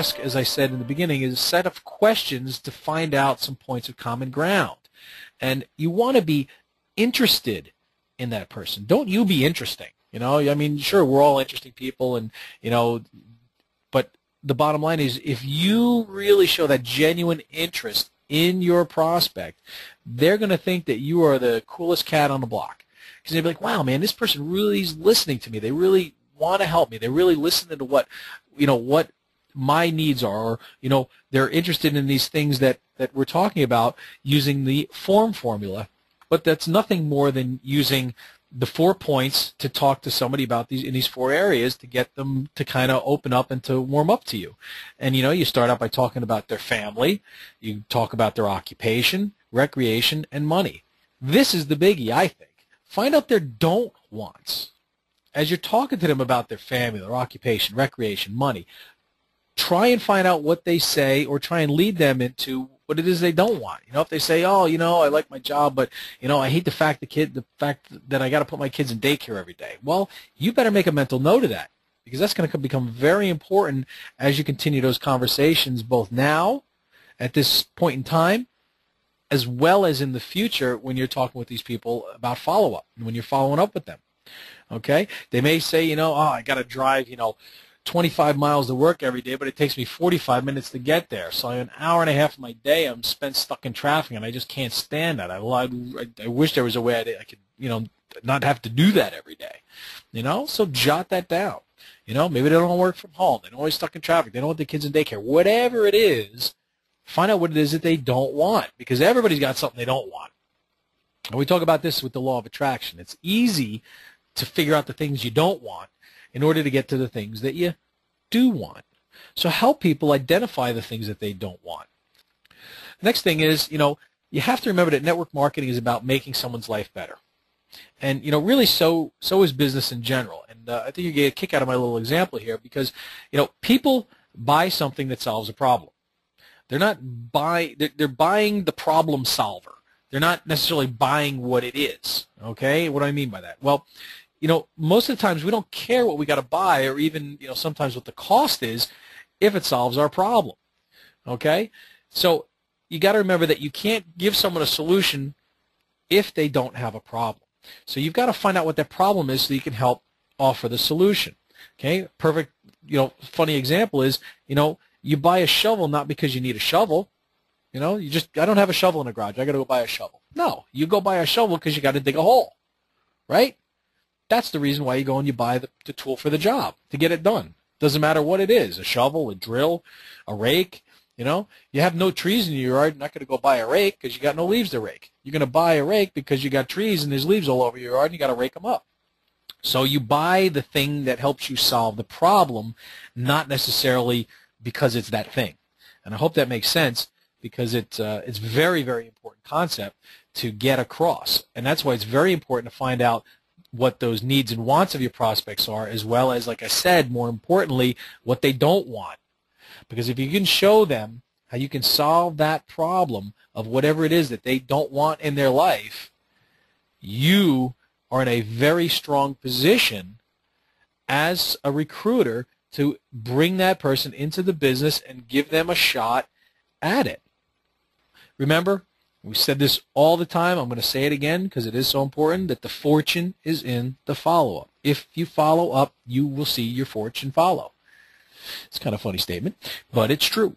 ask, as I said in the beginning, is a set of questions to find out some points of common ground. And you want to be interested in that person. Don't you be interesting. You know, I mean, sure, we're all interesting people, and, you know, but the bottom line is if you really show that genuine interest in your prospect, they're going to think that you are the coolest cat on the block. Because they'll be like, wow, man, this person really is listening to me. They really want to help me. They really listen to what, you know, what my needs are, or, you know, they're interested in these things that we're talking about using the form formula. But that's nothing more than using the 4 points to talk to somebody about these in these 4 areas to get them to kind of open up and to warm up to you. And, you know, you start out by talking about their family. You talk about their occupation, recreation, and money. This is the biggie, I think. Find out their don't wants. As you're talking to them about their family, their occupation, recreation, money, try and find out what they say, or try and lead them into what it is they don't want. You know, if they say, oh, you know, I like my job, but, you know, I hate the fact that I got to put my kids in daycare every day. Well, you better make a mental note of that, because that's going to become very important as you continue those conversations, both now, at this point in time, as well as in the future when you're talking with these people about follow-up and when you're following up with them. Okay? They may say, you know, oh, I got to drive, you know, 25 miles to work every day, but it takes me 45 minutes to get there. So an hour and a half of my day I'm spent stuck in traffic, and I just can't stand that. I wish there was a way I could, you know, not have to do that every day. You know, so jot that down. You know, maybe they don't work from home. They're always stuck in traffic. They don't want their kids in daycare. Whatever it is, find out what it is that they don't want, because everybody's got something they don't want. And we talk about this with the law of attraction. It's easy to figure out the things you don't want in order to get to the things that you do want. So help people identify the things that they don't want. The next thing is, you know, you have to remember that network marketing is about making someone's life better. And, you know, really so is business in general. And I think you get a kick out of my little example here because, you know, people buy something that solves a problem. They're not they're buying the problem solver. They're not necessarily buying what it is. Okay? What do I mean by that? Well, you know, most of the times we don't care what we got to buy, or even, you know, sometimes what the cost is, if it solves our problem. Okay? So you got to remember that you can't give someone a solution if they don't have a problem. So you've got to find out what that problem is so you can help offer the solution. Okay? Perfect, you know, funny example is, you know, you buy a shovel not because you need a shovel. You know, I don't have a shovel in the garage. I got to go buy a shovel. No, you go buy a shovel because you got to dig a hole. Right? That's the reason why you go and you buy the tool for the job, to get it done. Doesn't matter what it is, a shovel, a drill, a rake. You know, you have no trees in your yard, you're not going to go buy a rake because you got no leaves to rake. You're going to buy a rake because you got trees and there's leaves all over your yard and you got to rake them up. So you buy the thing that helps you solve the problem, not necessarily because it's that thing. And I hope that makes sense, because it's very, very important concept to get across. And that's why it's very important to find out what those needs and wants of your prospects are, as well as, like I said, more importantly, what they don't want. Because if you can show them how you can solve that problem of whatever it is that they don't want in their life, you are in a very strong position as a recruiter to bring that person into the business and give them a shot at it. Remember, we said this all the time. I'm going to say it again because it is so important, that the fortune is in the follow-up. If you follow up, you will see your fortune follow. It's kind of a funny statement, but it's true.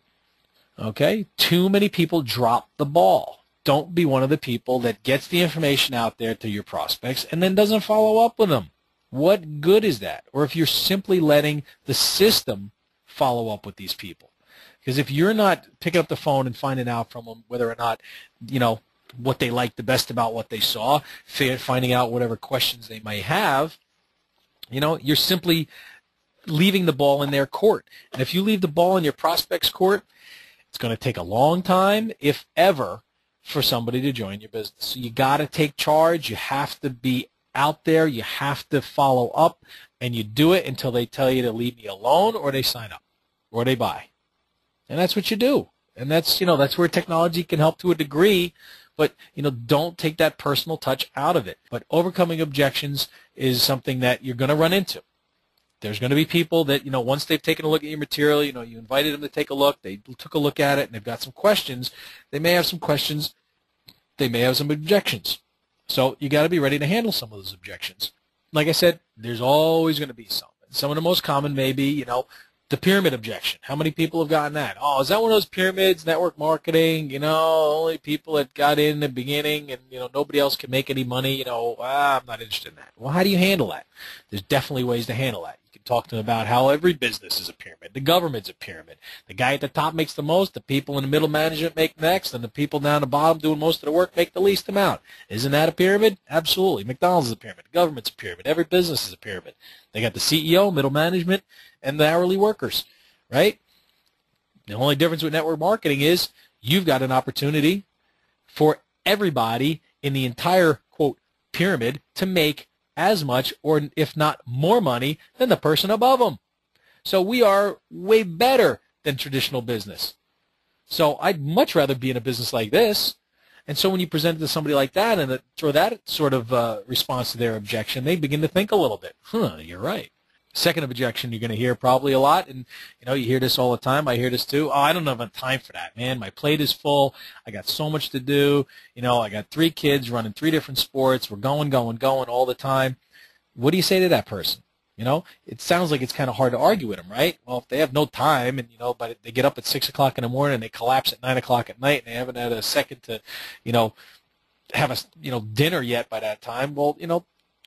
Okay? Too many people drop the ball. Don't be one of the people that gets the information out there to your prospects and then doesn't follow up with them. What good is that? Or if you're simply letting the system follow up with these people. Because if you're not picking up the phone and finding out from them whether or not, you know, what they like the best about what they saw, finding out whatever questions they may have, you know, you're simply leaving the ball in their court. And if you leave the ball in your prospect's court, it's going to take a long time, if ever, for somebody to join your business. So you got to take charge. You have to be out there. You have to follow up, and you do it until they tell you to leave me alone, or they sign up, or they buy. And that's what you do. And that's, you know, that's where technology can help to a degree, but, you know, don't take that personal touch out of it. But overcoming objections is something that you're going to run into. There's going to be people that, once they've taken a look at your material, you invited them to take a look, they took a look at it, and they've got some questions. They may have some questions. They may have some objections. So you got to be ready to handle some of those objections. Like I said, there's always going to be some. Some of the most common may be, the pyramid objection. How many people have gotten that? Oh, is that one of those pyramids, network marketing, only people that got in the beginning and, nobody else can make any money, I'm not interested in that. Well, how do you handle that? There's definitely ways to handle that. You can talk to them about how every business is a pyramid. The government's a pyramid. The guy at the top makes the most, the people in the middle management make next, and the people down the bottom doing most of the work make the least amount. Isn't that a pyramid? Absolutely. McDonald's is a pyramid. The government's a pyramid. Every business is a pyramid. They got the CEO, middle management, and the hourly workers, right? The only difference with network marketing is you've got an opportunity for everybody in the entire, quote, pyramid to make as much or if not more money than the person above them. So we are way better than traditional business. So I'd much rather be in a business like this. And so when you present it to somebody like that and throw that sort of response to their objection, they begin to think a little bit. You're right. Second objection you're going to hear probably a lot, and you hear this all the time. I hear this too. Oh, I don't have enough time for that, man. My plate is full. I got so much to do. I got 3 kids running 3 different sports. We're going all the time. What do you say to that person? It sounds like it's kind of hard to argue with them, right? Well, if they have no time and, but they get up at 6 o'clock in the morning and they collapse at 9 o'clock at night and they haven't had a second to, have a, dinner yet by that time, well,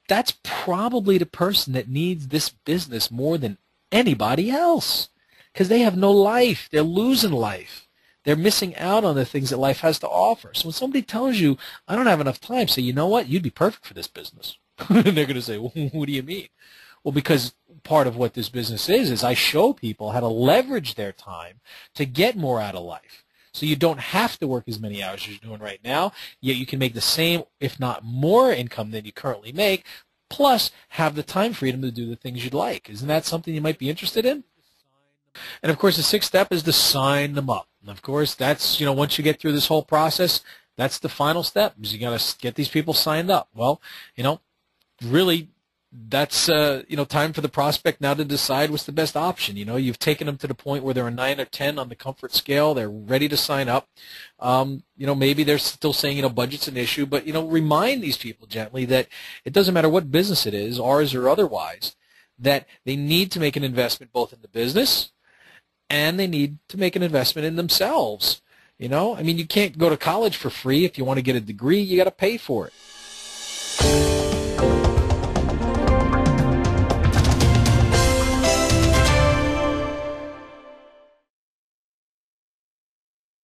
that's probably the person that needs this business more than anybody else because they have no life. They're losing life. They're missing out on the things that life has to offer. So when somebody tells you, I don't have enough time, say, you know what? You'd be perfect for this business. And they're going to say, well, what do you mean? Well, because part of what this business is I show people how to leverage their time to get more out of life. So you don't have to work as many hours as you're doing right now, yet you can make the same, if not more, income than you currently make, plus have the time freedom to do the things you'd like. Isn't that something you might be interested in? And, of course, the 6th step is to sign them up. And, of course, that's, once you get through this whole process, that's the final step is you got to get these people signed up. Well, really, that's time for the prospect now to decide what's the best option. You've taken them to the point where they're a 9 or 10 on the comfort scale. They're ready to sign up. Maybe they're still saying budget's an issue, but remind these people gently that it doesn't matter what business it is, ours or otherwise, that they need to make an investment both in the business and they need to make an investment in themselves. You can't go to college for free. If you want to get a degree, you got to pay for it.